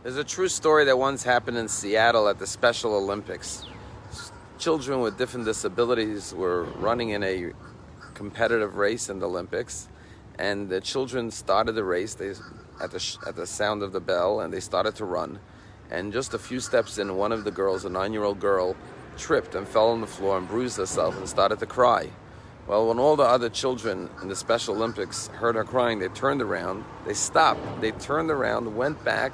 There's a true story that once happened in Seattle at the Special Olympics. Children with different disabilities were running in a competitive race in the Olympics, and the children started the race at the sound of the bell, and they started to run. And just a few steps in, one of the girls, a 9-year-old girl, tripped and fell on the floor and bruised herself and started to cry. Well, when all the other children in the Special Olympics heard her crying, they turned around, they stopped, they turned around, went back,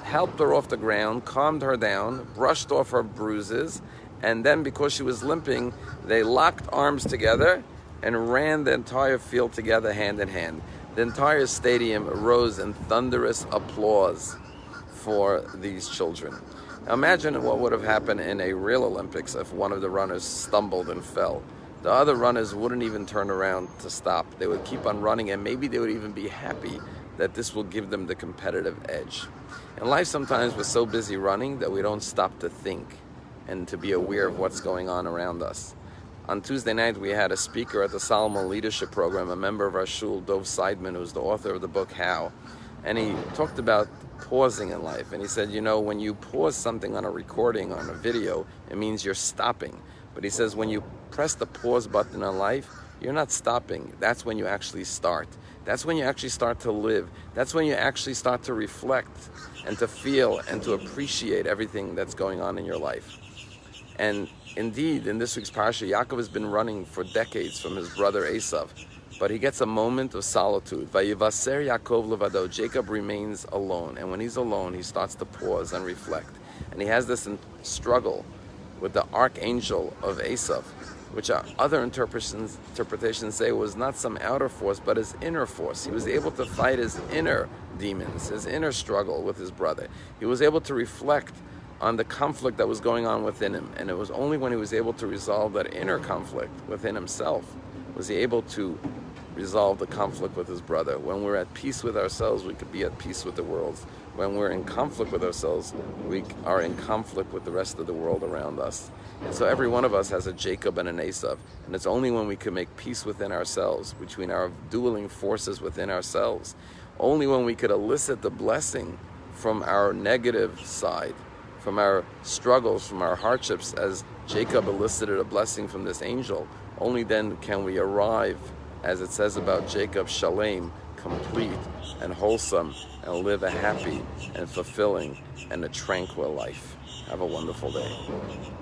helped her off the ground, calmed her down, brushed off her bruises, and then because she was limping, they locked arms together and ran the entire field together hand in hand. The entire stadium rose in thunderous applause for these children. Now imagine what would have happened in a real Olympics if one of the runners stumbled and fell. The other runners wouldn't even turn around to stop. They would keep on running, and maybe they would even be happy that this will give them the competitive edge. In life, sometimes we're so busy running that we don't stop to think and to be aware of what's going on around us. On Tuesday night, we had a speaker at the Solomon Leadership Program, a member of our shul, Dov Seidman, who's the author of the book How, and he talked about pausing in life. And he said, you know, when you pause something on a recording, on a video, it means you're stopping. But he says when you press the pause button in life, you're not stopping. That's when you actually start. That's when you actually start to live. That's when you actually start to reflect and to feel and to appreciate everything that's going on in your life. And indeed, in this week's Parsha, Yaakov has been running for decades from his brother Esav, but he gets a moment of solitude. Vayivaser Yaakov levado. Jacob remains alone, and when he's alone, he starts to pause and reflect. And he has this struggle with the archangel of Esav, which other interpretations say was not some outer force, but his inner force. He was able to fight his inner demons, his inner struggle with his brother. He was able to reflect on the conflict that was going on within him. And it was only when he was able to resolve that inner conflict within himself was he able to resolve the conflict with his brother. When we're at peace with ourselves, we could be at peace with the world. When we're in conflict with ourselves, we are in conflict with the rest of the world around us. And so every one of us has a Jacob and an Esav. And it's only when we can make peace within ourselves, between our dueling forces within ourselves, only when we could elicit the blessing from our negative side, from our struggles, from our hardships, as Jacob elicited a blessing from this angel, only then can we arrive, as it says about Jacob, Shalem, complete and wholesome, and live a happy and fulfilling and a tranquil life. Have a wonderful day.